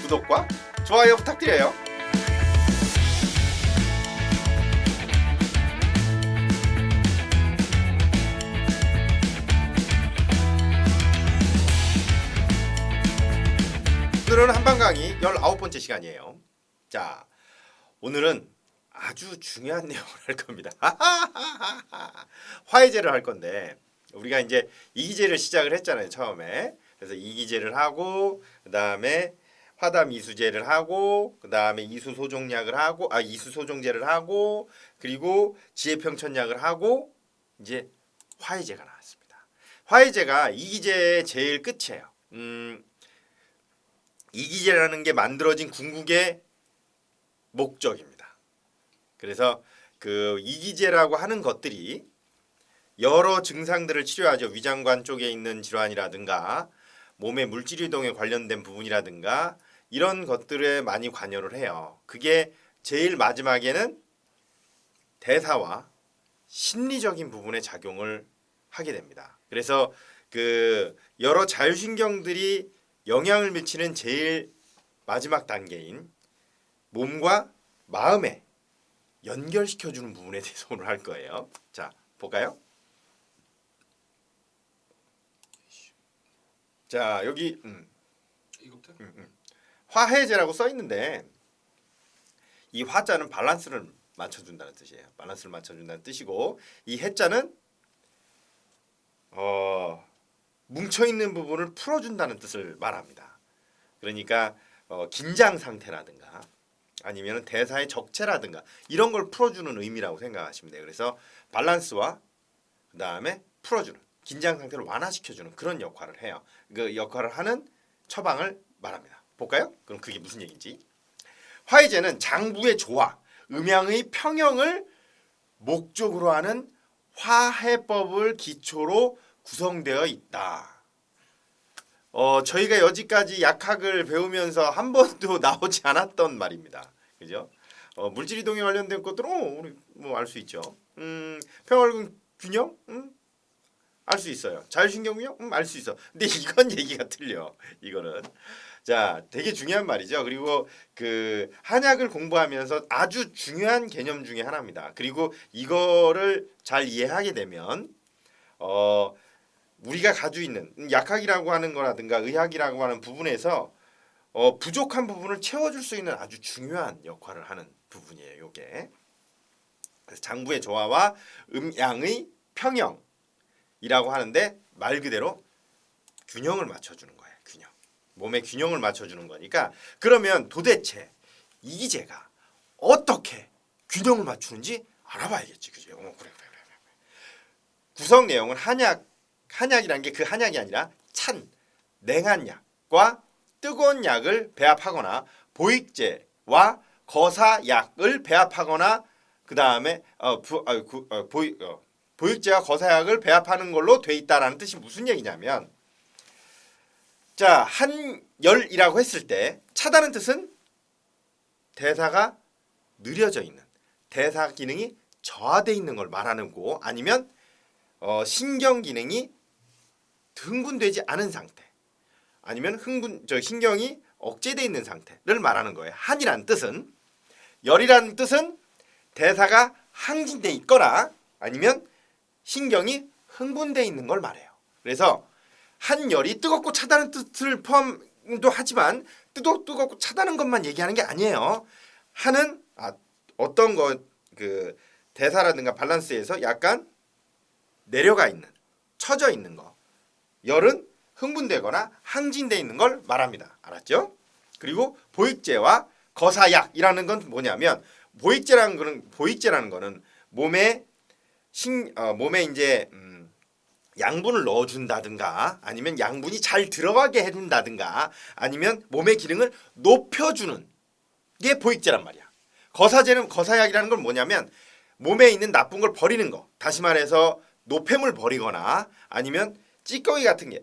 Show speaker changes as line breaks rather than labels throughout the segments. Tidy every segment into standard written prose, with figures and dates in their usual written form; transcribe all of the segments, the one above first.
구독과 좋아요 부탁드려요. 오늘은 한방 강의 19번째 시간이에요. 자, 오늘은 아주 중요한 내용을 할 겁니다. 화해제를 할 건데 우리가 이제 이기제를 시작을 했잖아요, 처음에. 그래서 이기제를 하고 그다음에 화담 이수제를 하고 그다음에 이수소종약을 하고 이수소종제를 하고 그리고 지혜평천약을 하고 이제 화해제가 나왔습니다. 화해제가 이기제의 제일 끝이에요. 이기제라는 게 만들어진 궁극의 목적입니다. 그래서 그 이기제라고 하는 것들이 여러 증상들을 치료하죠. 위장관 쪽에 있는 질환이라든가 몸의 물질 이동에 관련된 부분이라든가 이런 것들에 많이 관여를 해요. 그게 제일 마지막에는 대사와 심리적인 부분에 작용을 하게 됩니다. 그래서 그 여러 자율신경들이 영향을 미치는 제일 마지막 단계인 몸과 마음에 연결시켜주는 부분에 대해서 오늘 할 거예요. 자, 볼까요? 자, 여기
이거부터?
화해제라고 써 있는데 이 화자는 밸런스를 맞춰준다는 뜻이에요. 밸런스를 맞춰준다는 뜻이고 이 해자는 뭉쳐 있는 부분을 풀어준다는 뜻을 말합니다. 그러니까 긴장 상태라든가 아니면 대사의 적체라든가 이런 걸 풀어주는 의미라고 생각하시면 돼요. 그래서 밸런스와 그 다음에 풀어주는 긴장 상태를 완화시켜주는 그런 역할을 해요. 그 역할을 하는 처방을 말합니다. 볼까요? 그럼 그게 무슨 얘기인지. 화해제는 장부의 조화, 음양의 평형을 목적으로 하는 화해법을 기초로 구성되어 있다. 저희가 여지까지 약학을 배우면서 한 번도 나오지 않았던 말입니다. 그죠? 물질 이동에 관련된 것들은 우리 뭐 알 수 있죠. 평화균 균형? 알 수 있어요. 자율신경 균형? 알 수 있어. 근데 이건 얘기가 틀려. 이거는. 자, 되게 중요한 말이죠. 그리고 그 한약을 공부하면서 아주 중요한 개념 중에 하나입니다. 그리고 이거를 잘 이해하게 되면 우리가 가지고 있는 약학이라고 하는 거라든가 의학이라고 하는 부분에서 부족한 부분을 채워줄 수 있는 아주 중요한 역할을 하는 부분이에요. 이게. 그래서 장부의 조화와 음양의 평형이라고 하는데 말 그대로 균형을 맞춰주는 거예요. 균형. 몸의 균형을 맞춰주는 거니까 그러면 도대체 이기제가 어떻게 균형을 맞추는지 알아봐야겠지. 그죠? 그래. 구성 내용은 한약이라는 게 그 한약이 아니라 찬, 냉한 약과 뜨거운 약을 배합하거나 보익제와 거사약을 배합하거나 그 다음에 보익제와 거사약을 배합하는 걸로 돼 있다라는 뜻이 무슨 얘기냐면 자, 한열이라고 했을 때 차다는 뜻은 대사가 느려져 있는 대사 기능이 저하돼 있는 걸 말하는 거 아니면 신경 기능이 흥분되지 않은 상태 아니면 신경이 억제돼 있는 상태를 말하는 거예요. 한이라는 뜻은 열이라는 뜻은 대사가 항진돼 있거나 아니면 신경이 흥분돼 있는 걸 말해요. 그래서 한열이 뜨겁고 차다는 뜻을 포함도 하지만 뜨겁고 차다는 것만 얘기하는 게 아니에요. 한은 어떤 그 대사라든가 밸런스에서 약간 내려가 있는 처져 있는 거. 열은 흥분되거나 항진돼 있는 걸 말합니다. 알았죠? 그리고 보익제와 거사약이라는 건 뭐냐면 보익제라는 거는 몸에 이제 양분을 넣어준다든가 아니면 양분이 잘 들어가게 해준다든가 아니면 몸의 기능을 높여주는 게 보익제란 말이야. 거사약이라는 건 뭐냐면 몸에 있는 나쁜 걸 버리는 거. 다시 말해서 노폐물 버리거나 아니면 찌꺼기 같은 게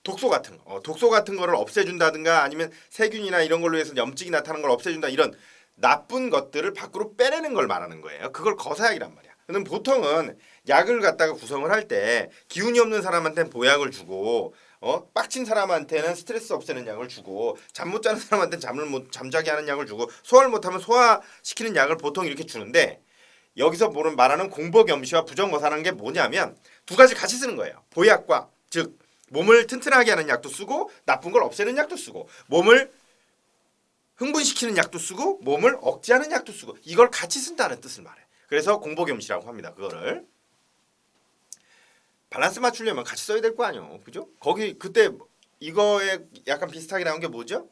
독소 같은 거를 없애준다든가 아니면 세균이나 이런 걸로 해서 염증이 나타나는 걸 없애준다 이런 나쁜 것들을 밖으로 빼내는 걸 말하는 거예요. 그걸 거사약이란 말이야. 근데 보통은 약을 갖다가 구성을 할 때 기운이 없는 사람한테는 보약을 주고 빡친 사람한테는 스트레스 없애는 약을 주고 잠 못 자는 사람한테는 잠자게 하는 약을 주고 소화를 못하면 소화시키는 약을 보통 이렇게 주는데 여기서 말하는 공복염시와 부정거사라는 게 뭐냐면 두 가지 같이 쓰는 거예요. 보약과 즉 몸을 튼튼하게 하는 약도 쓰고 나쁜 걸 없애는 약도 쓰고 몸을 흥분시키는 약도 쓰고 몸을 억제하는 약도 쓰고 이걸 같이 쓴다는 뜻을 말해. 그래서 공복염시라고 합니다. 그거를 밸런스 맞추려면 같이 써야 될 거 아니에요. 그죠? 거기 그때 이거에 약간 비슷하게 나온 게 뭐죠?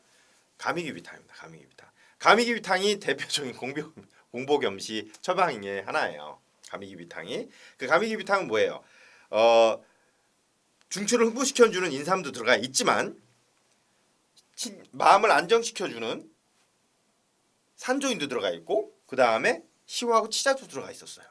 가미기비탕입니다. 가미기비탕. 가미기비탕이 대표적인 공복염시 처방의 하나예요. 가미기비탕이. 그 가미기비탕은 뭐예요? 중추를 흥분시켜주는 인삼도 들어가 있지만 마음을 안정시켜주는 산조인도 들어가 있고 그 다음에 시호하고 치자도 들어가 있었어요.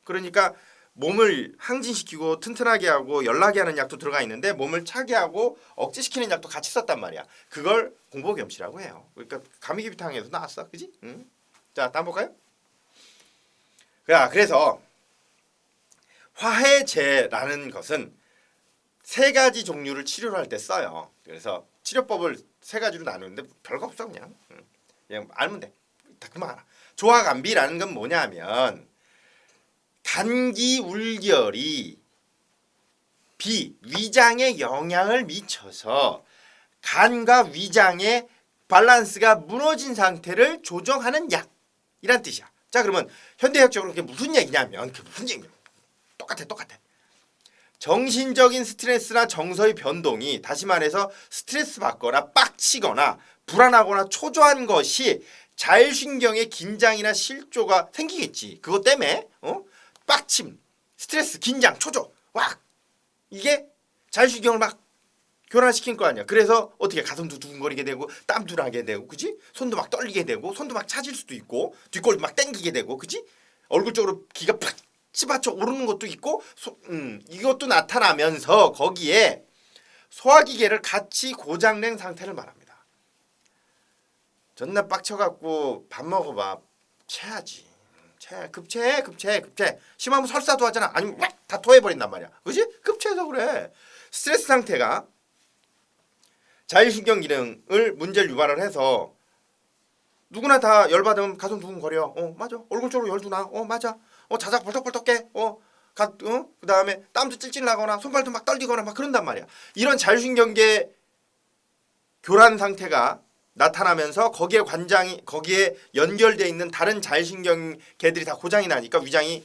그러니까 몸을 항진시키고 튼튼하게 하고 열나게 하는 약도 들어가 있는데 몸을 차게 하고 억제시키는 약도 같이 썼단 말이야. 그걸 공복염시라고 해요. 그러니까 가미기비탕에서 나왔어, 그지? 응? 자, 다음 볼까요? 그래서 화해제라는 것은 세 가지 종류를 치료를 할 때 써요. 그래서 치료법을 세 가지로 나누는데 별거 없어 그냥 알면 돼. 다 그만 알아. 조화감비라는 건 뭐냐면 단기 울결이 위장에 영향을 미쳐서 간과 위장의 밸런스가 무너진 상태를 조정하는 약이란 뜻이야. 자, 그러면 현대의학적으로 그게 무슨 얘기냐면 똑같아. 정신적인 스트레스나 정서의 변동이 다시 말해서 스트레스 받거나 빡치거나 불안하거나 초조한 것이 자율신경의 긴장이나 실조가 생기겠지. 그것 때문에 빡침, 스트레스, 긴장, 초조, 이게 자율신경을 막 교란시킨 거 아니야. 그래서 어떻게 가슴도 두근거리게 되고 땀도 나게 되고, 그지? 손도 막 떨리게 되고 손도 막 차질 수도 있고 뒷골 막 땡기게 되고, 그지? 얼굴 쪽으로 기가 팍 치받쳐 오르는 것도 있고, 이것도 나타나면서 거기에 소화기계를 같이 고장낸 상태를 말합니다. 전날 빡쳐갖고 밥 먹어봐, 체하지. 급체해. 심하면 설사도 하잖아. 아니면 다 토해버린단 말이야. 그지? 급체해서 그래. 스트레스 상태가 자율신경 기능을 문제를 유발을 해서 누구나 다 열받으면 가슴 두근거려. 맞아. 얼굴 쪽으로 열도 나. 맞아. 자작 벌떡벌떡 깨. 그 다음에 땀도 찔찔 나거나 손발도 막 떨리거나 막 그런단 말이야. 이런 자율신경계 교란 상태가 나타나면서 거기에 연결되어 있는 다른 자율신경계들이 다 고장이 나니까 위장이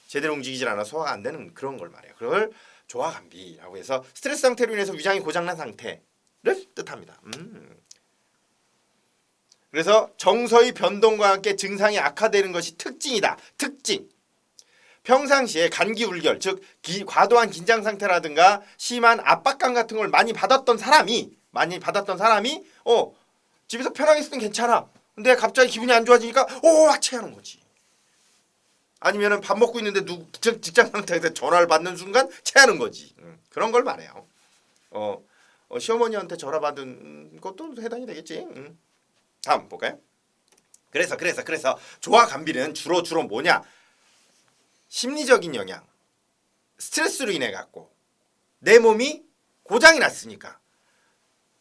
제대로 움직이질 않아 소화가 안 되는 그런 걸 말해요. 그걸 조화감비라고 해서 스트레스 상태로 인해서 위장이 고장난 상태를 뜻합니다. 그래서 정서의 변동과 함께 증상이 악화되는 것이 특징이다. 특징. 평상시에 간기울결, 즉 과도한 긴장 상태라든가 심한 압박감 같은 걸 많이 받았던 사람이 집에서 편하게 있으면 괜찮아. 근데 갑자기 기분이 안 좋아지니까 체하는 거지. 아니면은 밥 먹고 있는데 직장 상태에서 전화를 받는 순간 체하는 거지. 그런 걸 말해요. 시어머니한테 전화 받은 것도 해당이 되겠지. 다음 볼까요? 그래서 조화감비는 주로 뭐냐? 심리적인 영향, 스트레스로 인해 갖고 내 몸이 고장이 났으니까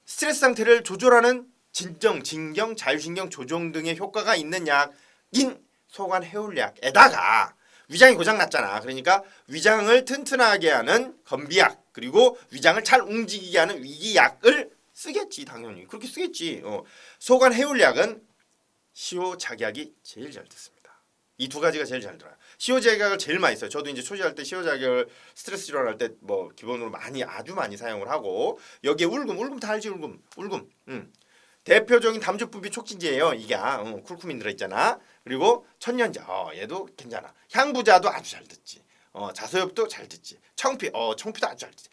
스트레스 상태를 조절하는 진경, 자율신경 조정 등의 효과가 있는 약인 소관 해울약에다가 위장이 고장났잖아. 그러니까 위장을 튼튼하게 하는 건비약, 그리고 위장을 잘 움직이게 하는 위기약을 쓰겠지. 당연히 그렇게 쓰겠지. 소관 해울약은 시호작약이 제일 잘 듣습니다. 이 두 가지가 제일 잘 들어요. 시호작약을 제일 많이 써요. 저도 이제 초지할 때 시호작약을 스트레스 질환할 때 뭐 기본으로 아주 많이 사용을 하고, 여기에 울금 다 알지? 울금. 대표적인 담주부비 촉진제예요. 이게 쿨쿠민 들어있잖아. 그리고 천년자, 얘도 괜찮아. 향부자도 아주 잘 듣지. 자소엽도 잘 듣지. 청피도 아주 잘 듣지.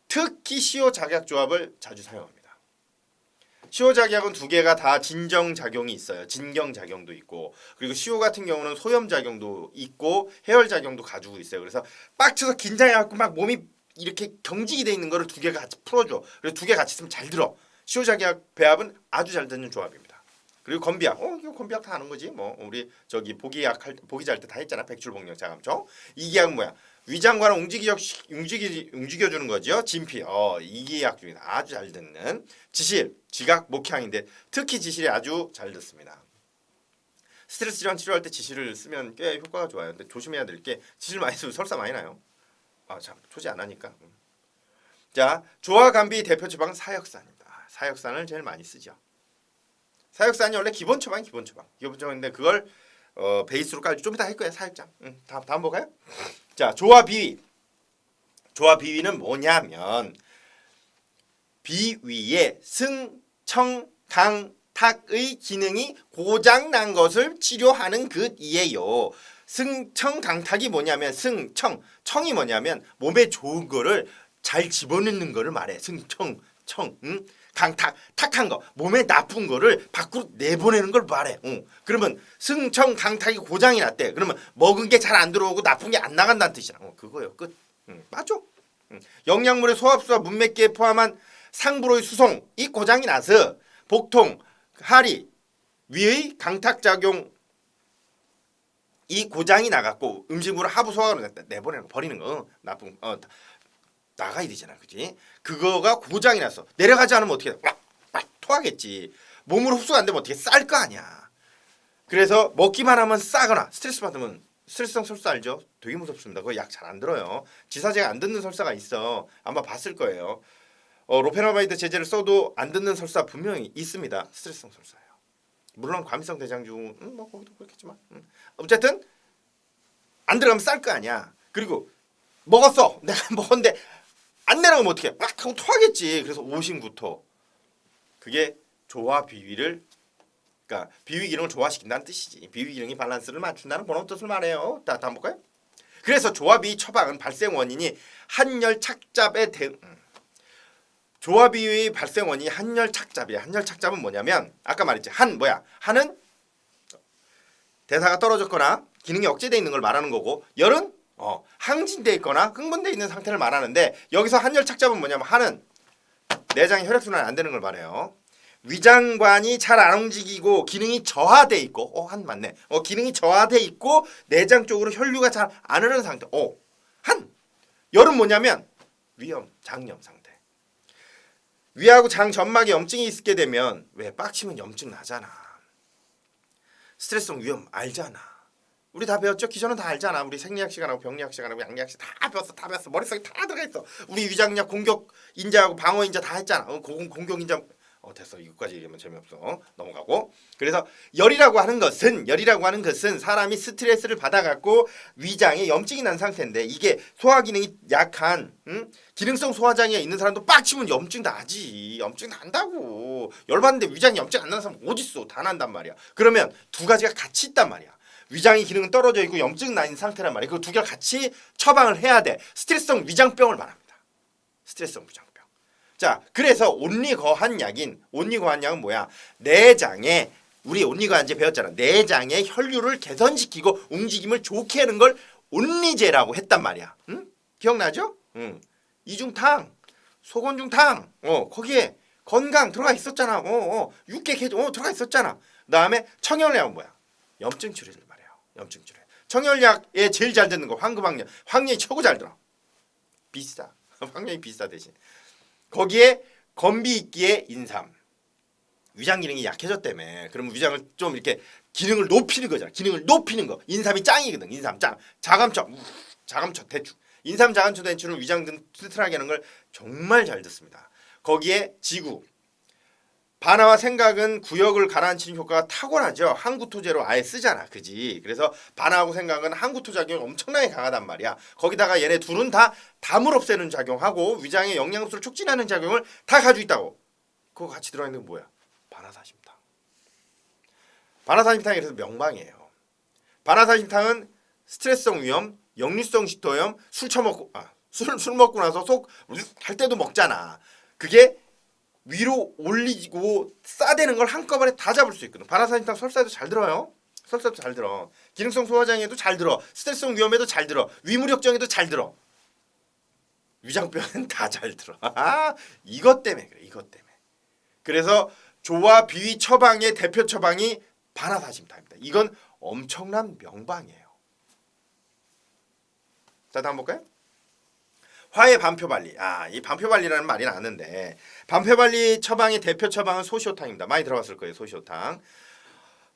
특히 시호작약 조합을 자주 사용합니다. 시호작약은 두 개가 다 진정작용이 있어요. 진경작용도 있고, 그리고 시호 같은 경우는 소염작용도 있고 해열작용도 가지고 있어요. 그래서 빡쳐서 긴장해갖고 막 몸이 이렇게 경직이 돼 있는 거를 두 개가 같이 풀어줘. 그래서 두 개 같이 있으면 잘 들어. 시호작약 배합은 아주 잘 듣는 조합입니다. 그리고 건비약, 이거 건비약 다 아는 거지. 뭐 우리 보기자 할 때 다 했잖아. 백출복령 자감청. 이 약은 뭐야? 위장관을 움직여주는 거죠. 진피. 이기약 중에 아주 잘 듣는 지실, 지각, 목향인데 특히 지실이 아주 잘 듣습니다. 스트레스 질환 치료할 때 지실을 쓰면 꽤 효과가 좋아요. 근데 조심해야 될 게 지실 많이 쓰면 설사 많이 나요. 참 초지 안 하니까. 자, 조화감비 대표 처방은 사역산입니다. 사역산을 제일 많이 쓰죠. 사역산이 원래 기본 처방이 기본 처방인데 그걸 베이스로 깔고 좀 이따 할 거예요. 사역장. 다음 볼까요? 자, 조화비위. 조화비위는 뭐냐면 비위에 승, 청, 강, 탁의 기능이 고장난 것을 치료하는 것이에요. 승청강탁이 뭐냐면 청이 뭐냐면 몸에 좋은 거를 잘 집어넣는 거를 말해. 승청, 강탁, 탁한 거 몸에 나쁜 거를 밖으로 내보내는 걸 말해. 그러면 승청강탁이 고장이 났대. 그러면 먹은 게 잘 안 들어오고 나쁜 게 안 나간다는 뜻이야. 그거예요. 끝. 맞죠? 영양물의 소합수와 문맥계에 포함한 상부로의 수송이 고장이 나서 복통, 하리, 위의 강탁작용 이 고장이 나갔고 음식물을 하부 소화로 내보내는 거 버리는 거 나쁜 나가야 되잖아, 그지? 그거가 고장이 났어. 내려가지 않으면 어떻게 돼? 막 토하겠지. 몸으로 흡수가 안 되면 어떻게 쌀 거 아니야. 그래서 먹기만 하면 싸거나 스트레스 받으면 스트레스성 설사 알죠? 되게 무섭습니다. 그거 약 잘 안 들어요. 지사제가 안 듣는 설사가 있어. 아마 봤을 거예요. 로페나바이드 제제를 써도 안 듣는 설사 분명히 있습니다. 스트레스성 설사예요. 물론 과민성 대장증은 뭐 거기도 그렇겠지만 어쨌든 안 들어가면 쌀 거 아니야. 그리고 먹었어. 내가 먹었는데 안 내려가면 어떻게? 막 하고 토하겠지. 그래서 오심부터 그게 조화 비위를 그러니까 비위 기능을 조화시킨다는 뜻이지. 비위 기능이 밸런스를 맞춘다는 그런 뜻을 말해요. 다음 볼까요? 그래서 조화 비위 처방은 발생 원인이 한열 착잡에 조화 비위 발생 원인이 한열 착잡이야. 한열 착잡은 뭐냐면 아까 말했지. 한은 대사가 떨어졌거나 기능이 억제돼 있는 걸 말하는 거고 열은 항진돼 있거나 흥분돼 있는 상태를 말하는데 여기서 한열 착잡은 뭐냐면 한은 내장의 혈액순환이 안 되는 걸 말해요. 위장관이 잘 안 움직이고 기능이 저하돼 있고 한 맞네. 기능이 저하돼 있고 내장 쪽으로 혈류가 잘 안 흐르는 상태. 열은 뭐냐면 위염, 장염 상태. 위하고 장 점막에 염증이 있게 되면 왜 빡치면 염증 나잖아. 스트레스성 위염 알잖아. 우리 다 배웠죠? 기존은 다 알잖아. 우리 생리학 시간하고 병리학 시간하고 양리학 시간 다 배웠어. 머릿속에 다 들어가 있어. 우리 위장약 공격 인자하고 방어 인자 다 했잖아. 공격 인자 됐어. 이거까지 얘기하면 재미없어. 넘어가고. 그래서 열이라고 하는 것은 사람이 스트레스를 받아갖고 위장에 염증이 난 상태인데 이게 소화 기능이 약한 기능성 소화장애가 있는 사람도 빡치면 염증 나지. 염증 난다고. 열받는데 위장이 염증 안 나는 사람 어딨어. 다 난단 말이야. 그러면 두 가지가 같이 있단 말이야. 위장의 기능은 떨어져 있고 염증 난 상태란 말이야. 그 두 개를 같이 처방을 해야 돼. 스트레스성 위장병을 말합니다. 스트레스성 위장병. 자, 그래서 온리거한 약은 뭐야? 내장에 우리 온리거한제 배웠잖아. 내장의 혈류를 개선시키고 움직임을 좋게 하는 걸 온리제라고 했단 말이야. 기억나죠? 이중탕, 소곤중탕, 거기에 건강 들어가 있었잖아. 육계 개조 들어가 있었잖아. 그다음에 청열약은 뭐야? 염증 치료를 말해요. 염증 치료. 청열약에 제일 잘 듣는 거 황금황련. 황련이 최고 잘 들어. 비싸. 황련이 비싸 대신. 거기에 건비 있기에 인삼. 위장 기능이 약해졌다며. 그러면 위장을 좀 이렇게 기능을 높이는 거잖아. 기능을 높이는 거. 인삼이 짱이거든. 인삼 짱. 자감초 대추. 인삼 자감초 대추는 위장 튼튼하게 하는 걸 정말 잘 듣습니다. 거기에 지구. 반화와 생각은 구역을 가라앉히는 효과가 탁월하죠. 항구토제로 아예 쓰잖아. 그지? 그래서 반화하고 생각은 항구토 작용이 엄청나게 강하단 말이야. 거기다가 얘네 둘은 다 담을 없애는 작용하고 위장의 영양소를 촉진하는 작용을 다 가지고 있다고. 그거 같이 들어있는 게 뭐야? 반화사심탕. 반화사심탕이 그래서 명방이에요. 반화사심탕은 스트레스성 위염, 역류성 식도염, 술 먹고 나서 속 할 때도 먹잖아. 그게 위로 올리고 싸대는 걸 한꺼번에 다 잡을 수 있거든. 반화사심탕 설사에도 잘 들어요. 설사도 잘 들어. 기능성 소화장애도 잘 들어. 스트레스성 위염에도 잘 들어. 위무력증에도 잘 들어. 위장병은 다 잘 들어. 이것 때문에 그래. 이것 때문에. 그래서 조화 비위 처방의 대표 처방이 반화사심탕입니다. 이건 엄청난 명방이에요. 자, 다음 볼까요? 화해 반표발리. 이 반표발리라는 말이 나왔는데 반표발리 처방의 대표 처방은 소시오탕입니다. 많이 들어봤을 거예요. 소시오탕.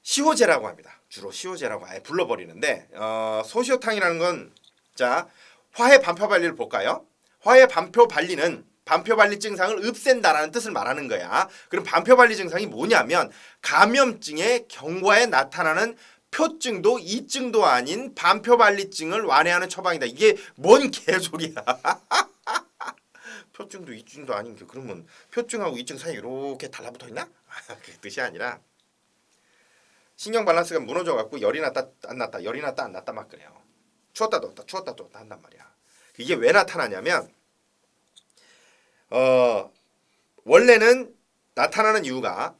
시호제라고 합니다. 주로 시호제라고 아예 불러버리는데 소시오탕이라는 건 자 화해 반표발리를 볼까요? 화해 반표발리는 반표발리 증상을 없앤다라는 뜻을 말하는 거야. 그럼 반표발리 증상이 뭐냐면 감염증의 경과에 나타나는 표증도 이증도 아닌 반표발리증을 완화하는 처방이다. 이게 뭔 개소리야? 표증도 이증도 아닌 게 그러면 표증하고 이증 사이에 이렇게 달라붙어 있나? 그 뜻이 아니라 신경 밸런스가 무너져 갖고 열이 났다 안 났다 열이 났다 안 났다 막 그래요. 추웠다 덥다 추웠다 덥다 한단 말이야. 이게 왜 나타나냐면 원래는 나타나는 이유가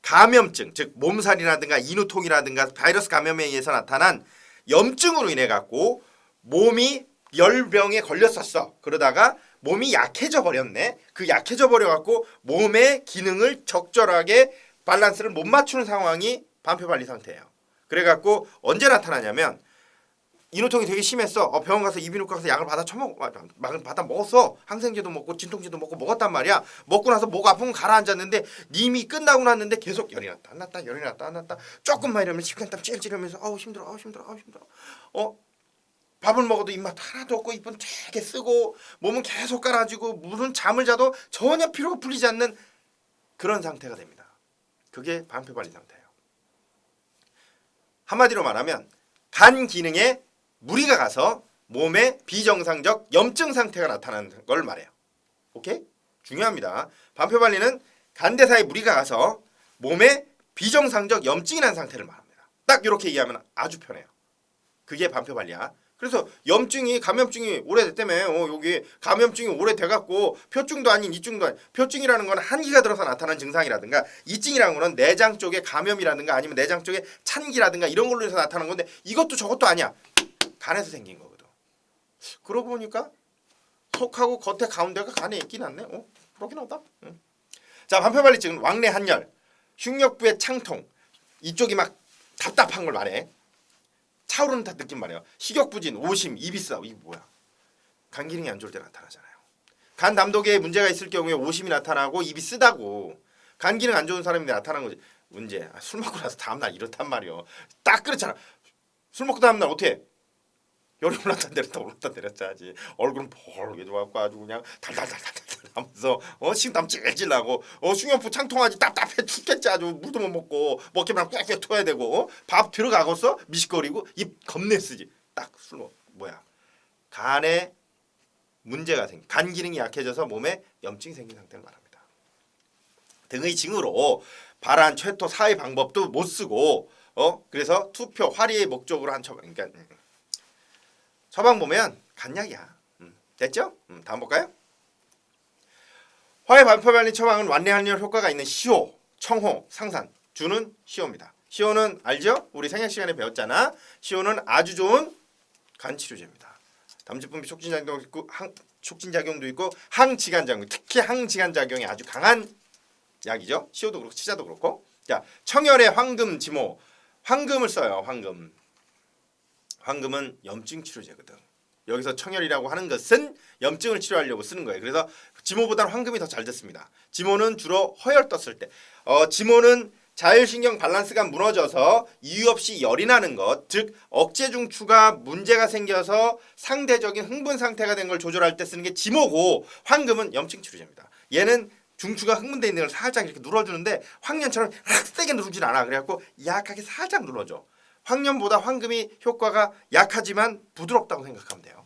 감염증 즉 몸살이라든가 인후통이라든가 바이러스 감염에 의해서 나타난 염증으로 인해 갖고 몸이 열병에 걸렸었어. 그러다가 몸이 약해져 버렸네. 그 약해져 버려 갖고 몸의 기능을 적절하게 밸런스를 못 맞추는 상황이 반표발리 상태예요. 그래 갖고 언제 나타나냐면 인후통이 되게 심했어. 병원 가서 이비인후과 가서 약을 받아 먹었어. 항생제도 먹고 진통제도 먹고 먹었단 말이야. 먹고 나서 목 아프면 가라앉았는데 님이 끝나고 났는데 계속 열이 났다 안 났다 열이 났다 안 났다 조금만 이러면 식은땀 찔찔하면서 힘들어 밥을 먹어도 입맛 하나도 없고 입은 되게 쓰고 몸은 계속 가라앉고 무슨 잠을 자도 전혀 피로가 풀리지 않는 그런 상태가 됩니다. 그게 반표발리 상태예요. 한마디로 말하면 간 기능에 무리가 가서 몸에 비정상적 염증 상태가 나타나는 걸 말해요. 오케이? 중요합니다. 반표발리는 간대사에 무리가 가서 몸에 비정상적 염증이 난 상태를 말합니다. 딱 이렇게 이해하면 아주 편해요. 그게 반표발리야. 그래서 염증이 감염증이 오래됐다며 여기 감염증이 오래돼갖고 표증도 아닌 이증도 아닌 표증이라는 건 한기가 들어서 나타나는 증상이라든가 이증이라는 거는 내장 쪽에 감염이라든가 아니면 내장 쪽에 찬기라든가 이런 걸로 해서 나타나는 건데 이것도 저것도 아니야. 간에서 생긴 거거든. 그러고 보니까 속하고 겉에 가운데가 간에 있긴 않네. 그렇긴 하다. 자, 반표발리증은 왕래 한열, 흉력부의 창통 이쪽이 막 답답한 걸 말해. 차오르는 느낌 말이에요. 식욕부진, 오심, 입이 쓰다. 이게 뭐야? 간 기능이 안 좋을 때 나타나잖아요. 간 담독에 문제가 있을 경우에 오심이 나타나고 입이 쓰다고. 간 기능 안 좋은 사람이 나타나는 거지. 문제. 술 먹고 나서 다음날 이렇단 말이요. 딱 그렇잖아. 술 먹고 다음날 어떻게? 열이 올랐다 내렸다 하지. 얼굴은 벌게 좋아갖고 아주 그냥 달달달달 하면서 식은땀 찔찔 나고 흉염부 창통하지 답답해 죽겠지. 아주 물도 못 먹고 먹기만 하면 꽥꽥 토해야 되고 밥 들어가겠어? 미식거리고 입 겁내 쓰지. 딱 술 뭐야. 간에 문제가 생긴 간 기능이 약해져서 몸에 염증이 생긴 상태를 말합니다. 등의 징후로 발한 최토 사의 방법도 못 쓰고 그래서 투표 화리의 목적으로 한 처방. 그러니까 처방 보면 간약이야. 됐죠? 다음 볼까요? 화해 반표발리 처방은 완례한열 효과가 있는 시호, 청호, 상산, 주는 시호입니다. 시호는 알죠? 우리 생약 시간에 배웠잖아. 시호는 아주 좋은 간 치료제입니다. 담즙분비 촉진작용도 있고 항지간작용, 특히 항지간작용이 아주 강한 약이죠. 시호도 그렇고 치자도 그렇고. 자, 청열의 황금 지모, 황금을 써요. 황금은 염증 치료제거든. 여기서 청열이라고 하는 것은 염증을 치료하려고 쓰는 거예요. 그래서 지모보다는 황금이 더 잘 듣습니다. 지모는 주로 허열 떴을 때. 지모는 자율신경 밸런스가 무너져서 이유 없이 열이 나는 것, 즉 억제 중추가 문제가 생겨서 상대적인 흥분 상태가 된 걸 조절할 때 쓰는 게 지모고, 황금은 염증 치료제입니다. 얘는 중추가 흥분돼 있는 걸 살짝 이렇게 눌러주는데 황년처럼 세게 누르진 않아. 그래갖고 약하게 살짝 눌러줘. 황년보다 황금이 효과가 약하지만 부드럽다고 생각하면 돼요.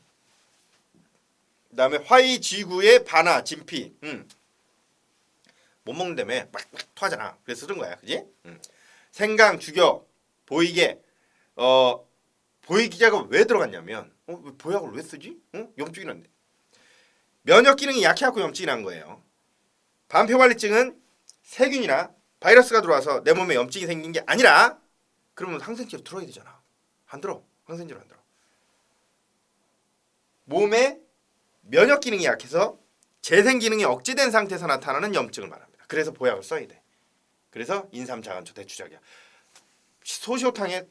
그 다음에 화이지구의 반화, 진피. 못 먹는다며 막 토하잖아. 그래서 쓰는 거야. 그지? 생강, 주겨, 보이게. 보이기제가 왜 들어갔냐면 보약을 왜 쓰지? 염증이 난데. 면역 기능이 약해갖고 염증이 난 거예요. 반표발리증은 세균이나 바이러스가 들어와서 내 몸에 염증이 생긴 게 아니라 그러면 항생제로 들어야 되잖아. 안 들어. 항생제로 안 들어. 몸에 면역 기능이 약해서 재생 기능이 억제된 상태에서 나타나는 염증을 말합니다. 그래서 보약을 써야 돼. 그래서 인삼자간초 대추작이야. 소시오탕에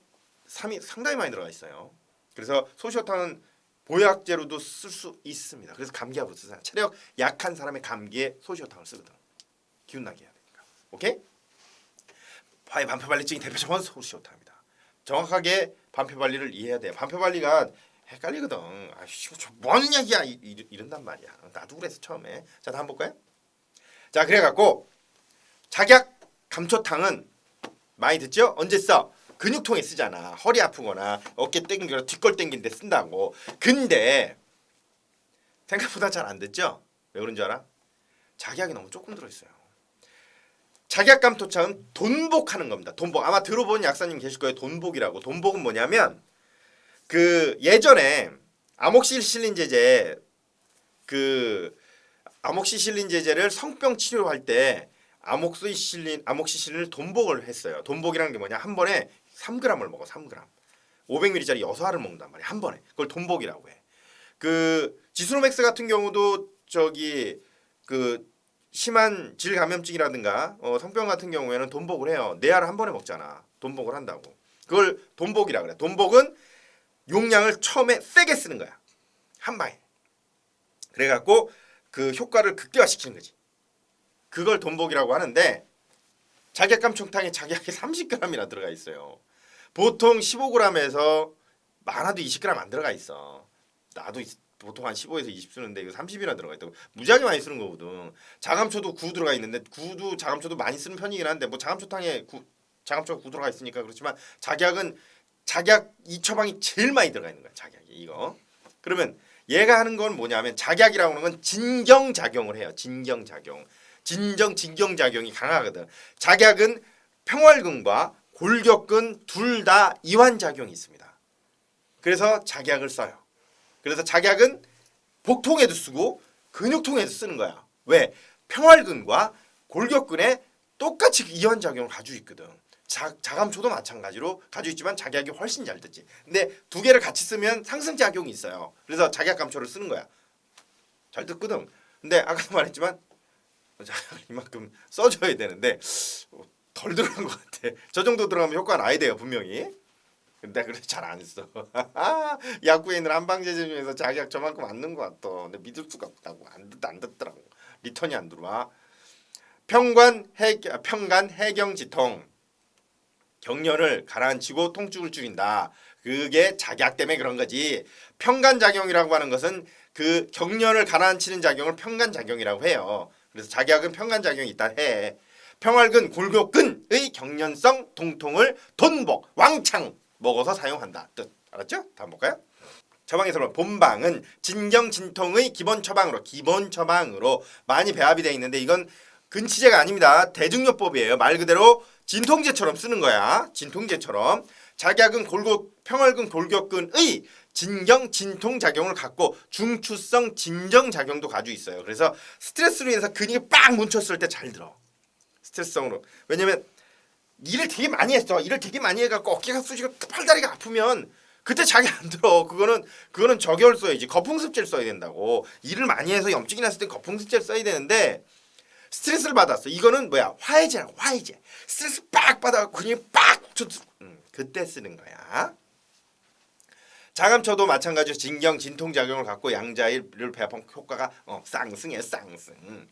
삼이 상당히 많이 들어가 있어요. 그래서 소시오탕은 보약제로도 쓸 수 있습니다. 그래서 감기약으로 쓰잖아. 체력 약한 사람의 감기에 소시오탕을 쓰거든. 기운 나게 해야 되니까. 오케이? 파이 반표발리증이 대표적인 소시오탕입니다. 정확하게 반표발리를 이해해야 돼. 반표발리가 헷갈리거든. 아씨, 뭐하는 이야기야 이런단 말이야. 나도 그래서 처음에. 자, 다음 볼까요? 자, 그래갖고 작약 감초탕은 많이 듣죠? 언제 써? 근육통에 쓰잖아. 허리 아프거나 어깨 땡기거나 뒷골 땡길 때 쓴다고. 근데 생각보다 잘 안 듣죠? 왜 그런 줄 알아? 작약이 너무 조금 들어있어요. 작약 감초탕은 돈복하는 겁니다. 돈복. 아마 들어본 약사님 계실 거예요. 돈복이라고. 돈복은 뭐냐면 그 예전에 아목시실린 제제 아목시실린 제제를 성병 치료할 때 아목시실린을 돈복을 했어요. 돈복이라는 게 뭐냐? 한 번에 3g을 먹어. 3g. 500ml짜리 6알을 먹는단 말이야. 한 번에. 그걸 돈복이라고 해. 그 지수노맥스 같은 경우도 저기 그 심한 질 감염증이라든가 성병 같은 경우에는 돈복을 해요. 4알을 한 번에 먹잖아. 돈복을 한다고. 그걸 돈복이라 그래. 돈복은 용량을 처음에 세게 쓰는 거야. 한 방에. 그래갖고 그 효과를 극대화시키는 거지. 그걸 돈복이라고 하는데 작약감총탕에 작약이 30g이나 들어가 있어요. 보통 15g에서 많아도 20g 안 들어가 있어. 나도 보통 한 15에서 20 쓰는데 이거 30이나 들어가 있다고. 무지하게 많이 쓰는 거거든. 자감초도 9 들어가 있는데 9도 자감초도 많이 쓰는 편이긴 한데 뭐 자감초탕에 자감초가 9 들어가 있으니까 그렇지만 작약 이 처방이 제일 많이 들어가 있는 거야. 작약이 이거. 그러면 얘가 하는 건 뭐냐면 작약이라고 하는 건 진경작용을 해요. 진경작용. 진경작용이 강하거든. 작약은 평활근과 골격근 둘 다 이완작용이 있습니다. 그래서 작약을 써요. 그래서 작약은 복통에도 쓰고 근육통에도 쓰는 거야. 왜? 평활근과 골격근에 똑같이 이완작용을 가지고 있거든. 자감초도 마찬가지로 가지고 있지만 작약이 훨씬 잘 듣지. 근데 두 개를 같이 쓰면 상승작용이 있어요. 그래서 작약감초를 쓰는 거야. 잘 듣거든. 근데 아까도 말했지만 이만큼 써줘야 되는데 덜 들어간 것 같아. 저 정도 들어가면 효과가 나야 돼요 분명히. 근데 그래서 잘 안 써. 약국에 있는 한방제제 중에서 작약 저만큼 안 넣은 것 같아. 근데 믿을 수가 없다고. 안 듣더라고. 리턴이 안 들어와. 평간 해경지통. 경련을 가라앉히고 통증을 줄인다. 그게 작약 때문에 그런 거지. 평간작용이라고 하는 것은 그 경련을 가라앉히는 작용을 평간작용이라고 해요. 그래서 작약은 평간작용이 있다 해. 평활근, 골격근의 경련성 통통을 돈복, 왕창 먹어서 사용한다. 뜻. 알았죠? 다음 볼까요? 처방에서는 본방은 진경진통의 기본 처방으로 많이 배합이 되어 있는데 이건 근치제가 아닙니다. 대증요법이에요. 말 그대로 진통제처럼 쓰는 거야. 진통제처럼. 작약은 평활근 골격근의 진통작용을 갖고 중추성 진정작용도 가지고 있어요. 그래서 스트레스로 인해서 근육이 빡 뭉쳤을 때 잘 들어. 스트레스성으로. 왜냐면 일을 되게 많이 했어. 일을 되게 많이 해갖고 어깨가 쑤시고 팔다리가 아프면 그때 자기 안 들어. 그거는 저결 써야지. 거풍습제를 써야 된다고. 일을 많이 해서 염증이 났을 때 거풍습제를 써야 되는데 스트레스를 받았어. 이거는 뭐야? 화해제라고. 화해제. 스트레스 빡 받아갖고 근육이 빡 그때 쓰는 거야. 자감초도 마찬가지로 진통작용을 갖고 양자를 배합한 효과가 쌍승이에요. 쌍승.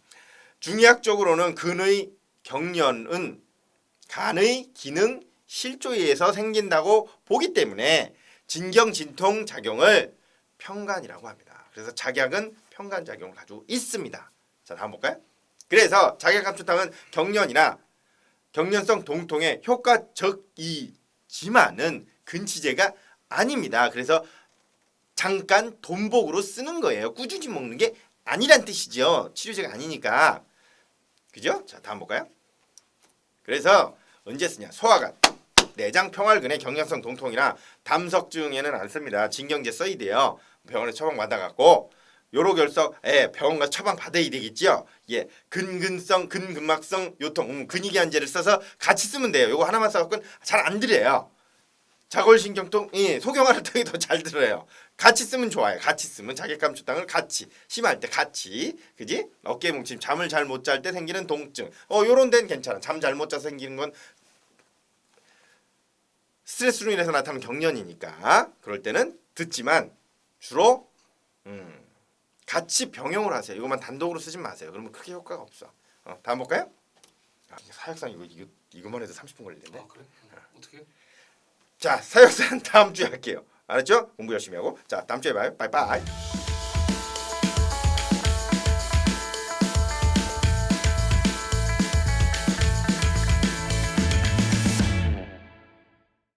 중의학적으로는 근의 경련은 간의 기능 실조에 의해서 생긴다고 보기 때문에 진통작용을 평간이라고 합니다. 그래서 작약은 평간작용을 가지고 있습니다. 자, 다음 볼까요? 그래서 작약감초탕은 경련이나 경련성 동통에 효과적이지만은 근치제가 아닙니다. 그래서 잠깐 돈복으로 쓰는 거예요. 꾸준히 먹는 게 아니란 뜻이죠. 치료제가 아니니까. 그죠? 자, 다음 볼까요? 그래서 언제 쓰냐? 소화관, 내장 평활근의 경련성 동통이나 담석증에는 안 씁니다. 진경제 써야 돼요. 병원에 처방 받아갖고 요로결석 병원 가서 처방 받아야 되겠죠. 예, 근근막성 요통 근육이 한제를 써서 같이 쓰면 돼요. 요거 하나만 써갖고는 잘 안 들려요. 자골신경통, 소경화를 통해 더 잘 들어요. 같이 쓰면 좋아요. 같이 쓰면 작약감초탕을 같이 심할 때 같이, 그지? 어깨 뭉침, 잠을 잘 못 잘 때 생기는 동증, 요런 데는 괜찮아. 잠 잘 못 자서 생기는 건 스트레스로 인해서 나타나는 경련이니까 그럴 때는 듣지만 주로 같이 병용을 하세요. 이것만 단독으로 쓰지 마세요. 그러면 크게 효과가 없어. 다음 볼까요? 사역상 이거만 해도 30분 걸리는데.
아 그래? 어떻게?
자, 사역상 다음 주에 할게요. 알았죠? 공부 열심히 하고. 자, 다음 주에 봐요. 빠이빠이.